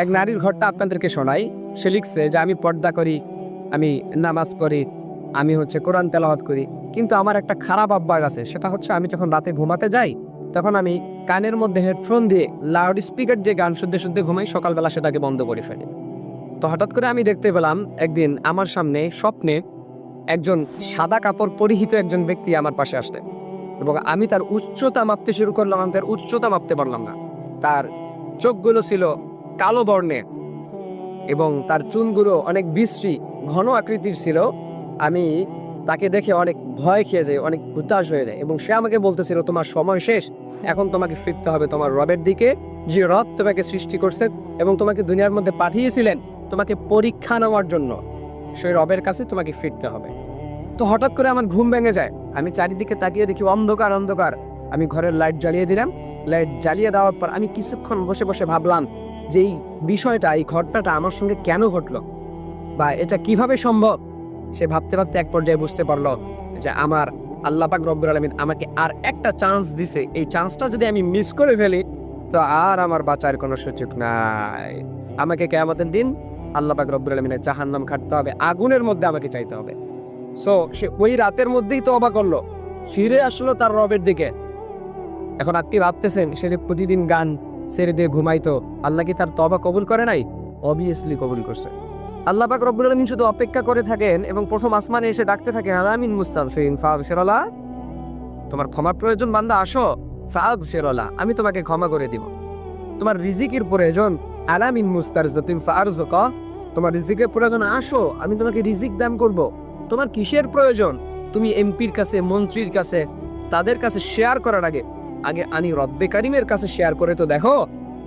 এক নারীর ঘরটা আপনাদেরকে শোনাই। সে লিখছে যে আমি পর্দা করি, আমি নামাজ করি, আমি কোরআন তেলাওয়াত করি, কিন্তু আমার একটা খারাপ অভ্যাস আছে। সেটা হচ্ছে আমি যখন রাতে ঘুমাতে যাই তখন আমি কানের মধ্যে হেডফোন দিয়ে লাউড স্পিকার দিয়ে গান শুনতে শুনতে ঘুমাই, সকালবেলা সেটাকে বন্ধ করে ফেলি। তো হঠাৎ করে আমি দেখতে পেলাম একদিন আমার সামনে স্বপ্নে একজন সাদা কাপড় পরিহিত একজন ব্যক্তি আমার পাশে আসলেন এবং আমি তার উচ্চতা মাপতে শুরু করলাম। আমি তার উচ্চতা মাপতে পারলাম না। তার চোখগুলো ছিল কালো বর্ণের এবং তার চুলগুলো অনেক বিশ্রী ঘন আকৃতির ছিল। আমি তাকে দেখে অনেক ভয় খেয়ে যাই, অনেক হতাশ হয়ে যায় এবং সে আমাকে বলতেছিল তোমার সময় শেষ, এখন তোমাকে ফিরতে হবে তোমার রবের দিকে, যে রব তোমাকে সৃষ্টি করছেন এবং তোমাকে দুনিয়ার মধ্যে পাঠিয়েছিলেন তোমাকে পরীক্ষা নেওয়ার জন্য। সেই রবের কাছে তোমাকে ফিরতে হবে। তো হঠাৎ করে আমার ঘুম ভেঙে যায়। আমি চারিদিকে তাকিয়ে দেখি অন্ধকার অন্ধকার। আমি ঘরের লাইট জ্বালিয়ে দিলাম। লাইট জ্বালিয়ে দেওয়ার পর আমি কিছুক্ষণ বসে বসে ভাবলাম যে এই বিষয়টা, এই ঘটনাটা আমার সঙ্গে কেন ঘটলো বা এটা কিভাবে সম্ভব। সে ভাবতে ভাবতে এক পর্যায়ে বুঝতে পারলো যে আমার আল্লাহ পাক রব্বুল আলামিন আমাকে আর একটা চান্স দিছে। এই চান্সটা যদি আমি মিস করে ফেলি তো আর আমার বাঁচার কোনো সুযোগ নাই। আমাকে কিয়ামতের দিন আল্লাহ পাক রব্বুল আলামিনের জাহান্নাম খাটতে হবে, আগুনের মধ্যে আমাকে চাইতে হবে। সো সে ওই রাতের মধ্যেই তওবা করলো, ফিরে আসলো তার রবের দিকে। এখন আপনি ভাবতেছেন সে যে প্রতিদিন গান ছেড়ে দিয়ে ঘুমাইতো, আল্লাহ কি তার তওবা কবুল করে নাই? অবভিয়াসলি কবুল করছে। আল্লাহ পাক রব্বুল আলামিন শুধু অপেক্ষা করে থাকেন এবং প্রথম আসমানে এসে ডাকতে থাকেন, আলামিন মুস্তাগফিরিন ফাগফিরলা, তোমার ক্ষমার প্রয়োজন বান্দা, আসো, ফাগফিরলা, আমি তোমাকে ক্ষমা করে দিব। তোমার রিজিকের প্রয়োজন, আলামিন মুস্তারজিকিন ফারজুকা, তোমার রিজিকের প্রয়োজন, আসো, আমি তোমাকে রিজিক দান করব। তোমার কিসের প্রয়োজন? তুমি এমপির কাছে, মন্ত্রীর কাছে, তাদের কাছে শেয়ার করার আগে আগে আমি রব্বে কারিমের কাছে শেয়ার করে তো দেখো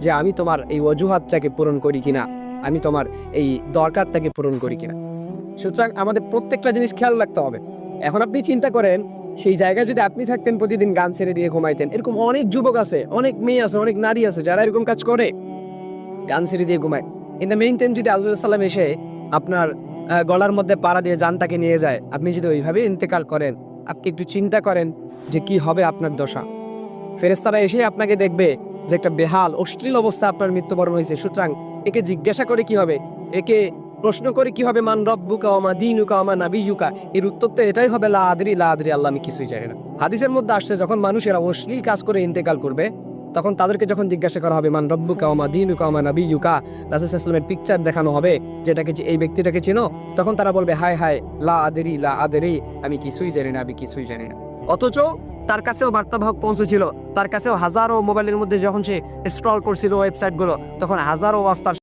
যে আমি তোমার এই অজুহাতটাকে পূরণ করি কিনা, আমি তোমার এই দরকারটাকে পূরণ করি কিনা। সুতরাং আমাদের প্রত্যেকটা জিনিস খেয়াল রাখতে হবে। এখন আপনি চিন্তা করেন সেই জায়গায় যদি আপনি থাকতেন, প্রতিদিন গান ছেড়ে দিয়ে ঘুমাইতেন। এরকম অনেক যুবক আছে, অনেক মেয়ে আছে, অনেক নারী আছে যারা এরকম কাজ করে, গান ছেড়ে দিয়ে ঘুমায়। ইন দ্য মেইন টাইম যদি আল্লাহ সাল্লাম এসে আপনার গলার মধ্যে পাড়া দিয়ে জানটাকে নিয়ে যায়, আপনি যদি ওইভাবে ইন্তেকাল করেন, আপনি একটু চিন্তা করেন যে কি হবে আপনার দশা। ফেরেশতারা এসে আপনাকে দেখবে যে একটা বেহাল অশ্লীল অবস্থা আপনার মৃত্যুবরণ হয়েছে। সুতরাং একে জিজ্ঞাসা করে কি হবে, একে প্রশ্ন করে কি হবে, মান রব্বুকা ওয়া মা দীনুকা ওয়া মা নাবিয়্যুকা, এর উত্তর তো এটাই হবে, লা আদরি লা আদরি, আল্লাহ আমি কিছুই জানি না। হাদিসের মধ্যে আসছে যখন মানুষেরা অশ্লীল কাজ করে ইন্তেকাল করবে, তখন তাদেরকে যখন জিজ্ঞাসা করা হবে মান রব্বুকা ওয়া মা দীনুকা ওয়া মা নাবিয়্যুকা, রাসূল সাল্লাল্লাহু আলাইহি ওয়াসাল্লামের পিকচার দেখানো হবে যেটাকে, এই ব্যক্তিটাকে চিনো, তখন তারা বলবে হায় হায় লা আদরি লা আদরি, আমি কিছুই জানি না, আমি কিছুই জানি না। অথচ তার কাছেও বার্তাবাহক পৌঁছেছিল, তার কাছেও হাজারো মোবাইলের মধ্যে যখন সে স্ক্রল করছিল ওয়েবসাইটগুলো, তখন হাজারো ওয়াজ তার